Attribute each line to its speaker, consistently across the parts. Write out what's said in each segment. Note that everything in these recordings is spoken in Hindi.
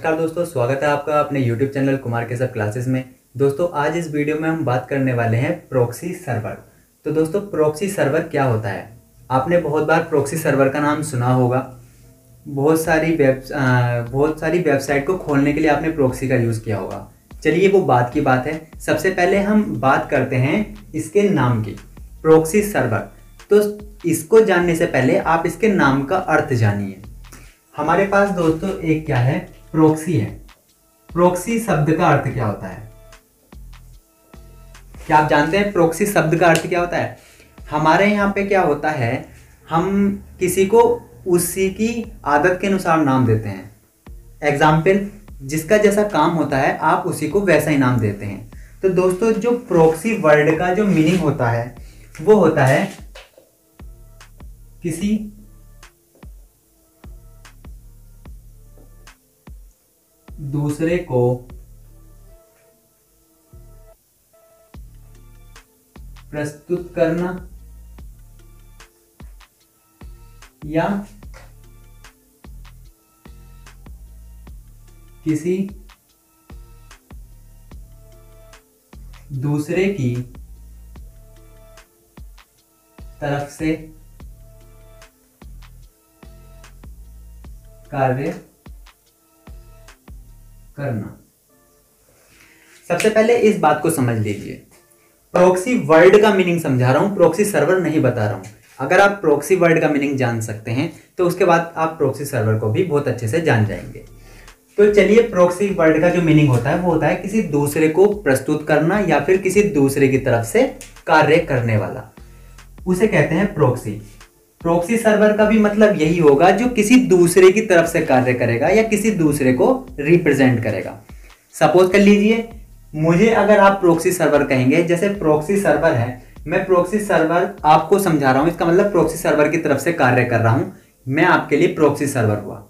Speaker 1: नमस्कार दोस्तों, स्वागत है आपका अपने YouTube चैनल कुमार के सब क्लासेस में। दोस्तों आज इस वीडियो में हम बात करने वाले हैं प्रॉक्सी सर्वर। तो दोस्तों प्रॉक्सी सर्वर क्या होता है? आपने बहुत बार प्रॉक्सी सर्वर का नाम सुना होगा। बहुत सारी वेबसाइट को खोलने के लिए आपने प्रॉक्सी का यूज़ किया होगा। चलिए वो बात की बात है। सबसे पहले हम बात करते हैं इसके नाम की, प्रॉक्सी सर्वर। तो इसको जानने से पहले आप इसके नाम का अर्थ जानिए। हमारे पास दोस्तों एक क्या है, प्रॉक्सी है। प्रॉक्सी शब्द का अर्थ क्या होता है? क्या आप जानते हैं प्रॉक्सी शब्द का अर्थ क्या होता है? हमारे यहाँ पे क्या होता है, हम किसी को उसी की आदत के अनुसार नाम देते हैं। एग्जाम्पल, जिसका जैसा काम होता है आप उसी को वैसा ही नाम देते हैं। तो दोस्तों जो प्रॉक्सी वर्ड का जो मीनिंग होता है वो होता है किसी दूसरे को प्रस्तुत करना या किसी दूसरे की तरफ से कार्य करना। सबसे पहले इस बात को समझ लीजिए, प्रॉक्सी वर्ड का मीनिंग समझा रहा हूं, प्रॉक्सी सर्वर नहीं बता रहा हूं। अगर आप प्रॉक्सी वर्ड का मीनिंग जान सकते हैं तो उसके बाद आप प्रॉक्सी सर्वर को भी बहुत अच्छे से जान जाएंगे। तो चलिए, प्रॉक्सी वर्ड का जो मीनिंग होता है वो होता है किसी दूसरे को प्रस्तुत करना या फिर किसी दूसरे की तरफ से कार्य करने वाला, उसे कहते हैं प्रॉक्सी। प्रॉक्सी सर्वर का भी मतलब यही होगा जो किसी दूसरे की तरफ से कार्य करेगा या किसी दूसरे को रिप्रेजेंट करेगा। सपोज कर लीजिए, मुझे अगर आप प्रॉक्सी सर्वर कहेंगे, जैसे प्रॉक्सी सर्वर है, मैं प्रॉक्सी सर्वर आपको समझा रहा हूं, इसका मतलब प्रॉक्सी सर्वर की तरफ से कार्य कर रहा हूं, मैं आपके लिए प्रॉक्सी सर्वर हुआ।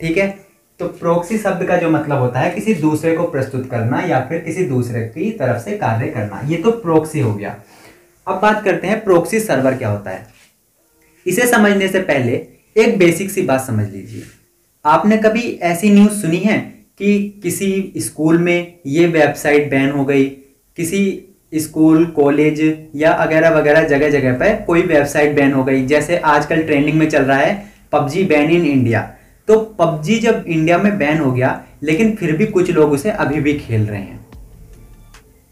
Speaker 1: ठीक है, तो प्रॉक्सी शब्द का जो मतलब होता है किसी दूसरे को प्रस्तुत करना या फिर किसी दूसरे की तरफ से कार्य करना, ये तो प्रॉक्सी हो गया। अब बात करते हैं प्रॉक्सी सर्वर क्या होता है। इसे समझने से पहले एक बेसिक सी बात समझ लीजिए। आपने कभी ऐसी न्यूज़ सुनी है कि किसी स्कूल में ये वेबसाइट बैन हो गई, किसी स्कूल कॉलेज या वगैरह वगैरह जगह जगह पर कोई वेबसाइट बैन हो गई? जैसे आजकल ट्रेंडिंग में चल रहा है पबजी बैन इन इंडिया। तो पबजी जब इंडिया में बैन हो गया, लेकिन फिर भी कुछ लोग उसे अभी भी खेल रहे हैं।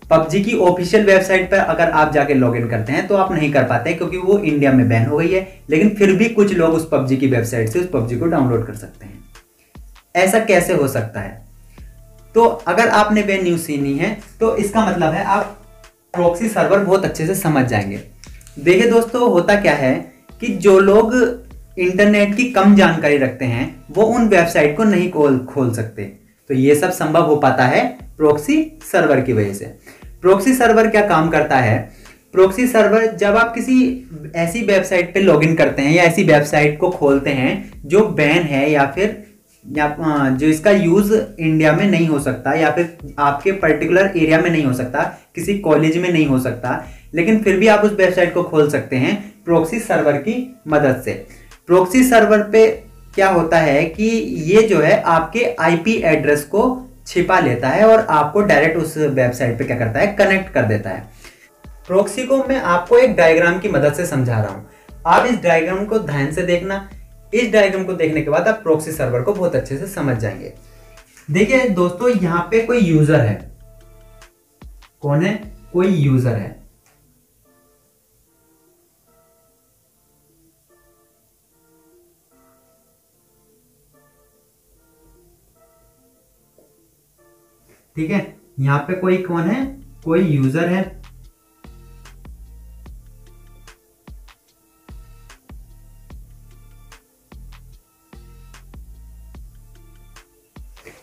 Speaker 1: पबजी की ऑफिशियल वेबसाइट पर अगर आप जाके लॉगिन करते हैं तो आप नहीं कर पाते क्योंकि वो इंडिया में बैन हो गई है, लेकिन फिर भी कुछ लोग उस पबजी की वेबसाइट से उस पबजी को डाउनलोड कर सकते हैं। ऐसा कैसे हो सकता है? तो अगर आपने वे न्यूज़ सुनी है तो इसका मतलब है आप प्रॉक्सी सर्वर बहुत अच्छे से समझ जाएंगे। देखिए दोस्तों, होता क्या है कि जो लोग इंटरनेट की कम जानकारी रखते हैं वो उन वेबसाइट को नहीं खोल सकते। तो ये सब संभव हो पाता है प्रॉक्सी सर्वर की वजह से। प्रॉक्सी सर्वर क्या काम करता है? प्रॉक्सी सर्वर, जब आप किसी ऐसी वेबसाइट पे लॉगिन करते हैं या ऐसी वेबसाइट को खोलते हैं जो बैन है या फिर जो इसका यूज इंडिया में नहीं हो सकता या फिर आपके पर्टिकुलर एरिया में नहीं हो सकता, किसी कॉलेज में नहीं हो सकता, लेकिन फिर भी आप उस वेबसाइट को खोल सकते हैं प्रॉक्सी सर्वर की मदद से। प्रॉक्सी सर्वर पे क्या होता है कि ये जो है आपके आईपी एड्रेस को छिपा लेता है और आपको डायरेक्ट उस वेबसाइट पे क्या करता है, कनेक्ट कर देता है। प्रॉक्सी को मैं आपको एक डायग्राम की मदद से समझा रहा हूं, आप इस डायग्राम को ध्यान से देखना। इस डायग्राम को देखने के बाद आप प्रॉक्सी सर्वर को बहुत अच्छे से समझ जाएंगे। देखिए दोस्तों, यहां पे कोई यूजर है। कौन है? कोई यूजर है। ठीक है, यहां पे कोई कौन है? कोई यूजर है।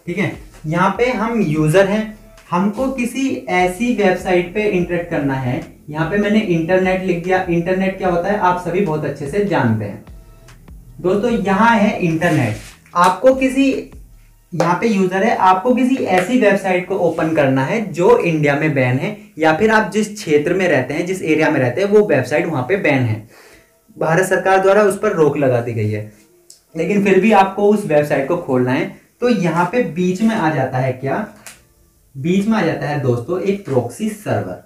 Speaker 1: ठीक है, यहां पे हम यूजर हैं, हमको किसी ऐसी वेबसाइट पे इंटरेक्ट करना है। यहां पे मैंने इंटरनेट लिख दिया। इंटरनेट क्या होता है आप सभी बहुत अच्छे से जानते हैं। दोस्तों यहां है इंटरनेट, आपको किसी, यहाँ पे यूजर है, आपको किसी ऐसी वेबसाइट को ओपन करना है जो इंडिया में बैन है या फिर आप जिस क्षेत्र में रहते हैं, जिस एरिया में रहते हैं, वो वेबसाइट वहां पे बैन है। भारत सरकार द्वारा उस पर रोक लगा दी गई है, लेकिन फिर भी आपको उस वेबसाइट को खोलना है। तो यहाँ पे बीच में आ जाता है क्या, बीच में आ जाता है दोस्तों एक प्रॉक्सी सर्वर।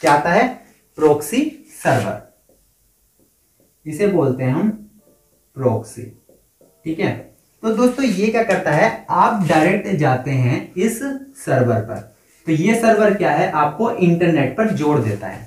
Speaker 1: क्या आता है, प्रॉक्सी सर्वर, इसे बोलते हैं हम प्रॉक्सी। ठीक है, तो दोस्तों ये क्या करता है, आप डायरेक्ट जाते हैं इस सर्वर पर, तो ये सर्वर क्या है, आपको इंटरनेट पर जोड़ देता है।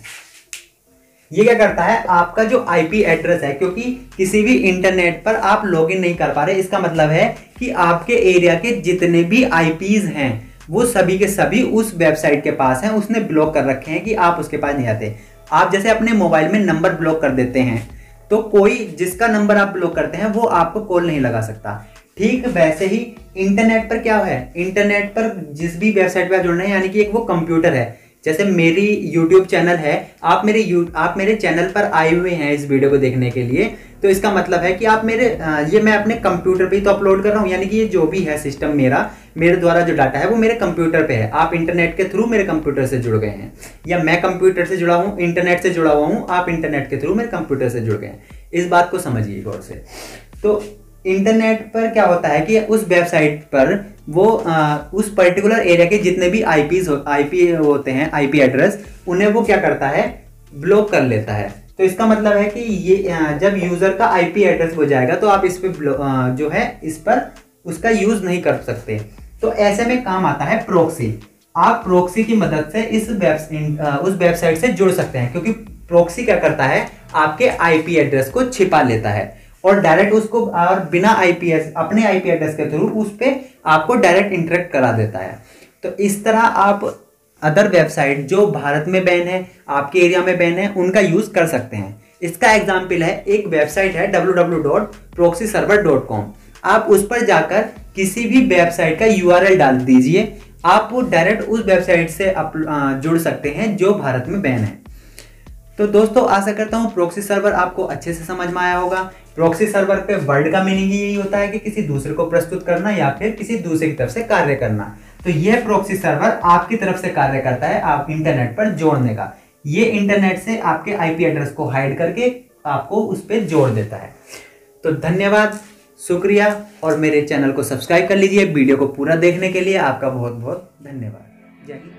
Speaker 1: ये क्या करता है, आपका जो आईपी एड्रेस है, क्योंकि किसी भी इंटरनेट पर आप लॉगिन नहीं कर पा रहे, इसका मतलब है कि आपके एरिया के जितने भी आईपीज हैं वो सभी के सभी उस वेबसाइट के पास हैं, उसने ब्लॉक कर रखे हैं कि आप उसके पास नहीं आते। आप जैसे अपने मोबाइल में नंबर ब्लॉक कर देते हैं, तो कोई जिसका नंबर आप ब्लॉक करते हैं वो आपको कॉल नहीं लगा सकता। ठीक वैसे ही इंटरनेट पर क्या है, इंटरनेट पर जिस भी वेबसाइट पर आप जुड़ना है, यानी कि एक वो कंप्यूटर है। जैसे मेरी यूट्यूब चैनल है, आप मेरे चैनल पर आए हुए हैं इस वीडियो को देखने के लिए, तो इसका मतलब है कि आप ये मैं अपने कंप्यूटर पे ही तो अपलोड कर रहा हूँ, यानी कि ये जो भी है सिस्टम मेरे द्वारा जो डाटा है वो मेरे कंप्यूटर पे है। आप इंटरनेट के थ्रू मेरे कंप्यूटर से जुड़ गए हैं, या मैं कंप्यूटर से जुड़ा हूँ, इंटरनेट से जुड़ा हुआ हूँ, आप इंटरनेट के थ्रू मेरे कंप्यूटर से जुड़ गए हैं। इस बात को समझिए गौर से। तो इंटरनेट पर क्या होता है कि उस वेबसाइट पर वो उस पर्टिकुलर एरिया के जितने भी आईपी होते हैं, आईपी एड्रेस, उन्हें वो क्या करता है, ब्लॉक कर लेता है। तो इसका मतलब है कि ये जब यूजर का आईपी एड्रेस हो जाएगा तो आप इस पे जो है इस पर उसका यूज नहीं कर सकते। तो ऐसे में काम आता है प्रॉक्सी। आप प्रॉक्सी की मदद से उस वेबसाइट से जुड़ सकते हैं, क्योंकि प्रॉक्सी क्या करता है, आपके आईपी एड्रेस को छिपा लेता है और डायरेक्ट उसको, और बिना अपने आईपी एड्रेस के थ्रू उस पे आपको डायरेक्ट इंटरेक्ट करा देता है। तो इस तरह आप अदर वेबसाइट जो भारत में बैन है, आपके एरिया में बैन है, उनका यूज कर सकते हैं। इसका एग्जाम्पल है, एक वेबसाइट है www.proxyserver.com। आप उस पर जाकर किसी भी वेबसाइट का यूआरएल डाल दीजिए, आप डायरेक्ट उस वेबसाइट से जुड़ सकते हैं जो भारत में बैन है। तो दोस्तों आशा करता हूँ प्रॉक्सी सर्वर आपको अच्छे से समझ में आया होगा। प्रॉक्सी सर्वर पे वर्ड का मीनिंग ही यही होता है कि किसी दूसरे को प्रस्तुत करना या फिर किसी दूसरे की तरफ से कार्य करना। तो यह प्रॉक्सी सर्वर आपकी तरफ से कार्य करता है आप इंटरनेट पर जोड़ने का। ये इंटरनेट से आपके आईपी एड्रेस को हाइड करके आपको उस पर जोड़ देता है। तो धन्यवाद, शुक्रिया, और मेरे चैनल को सब्सक्राइब कर लीजिए। वीडियो को पूरा देखने के लिए आपका बहुत बहुत धन्यवाद। जय हिंद।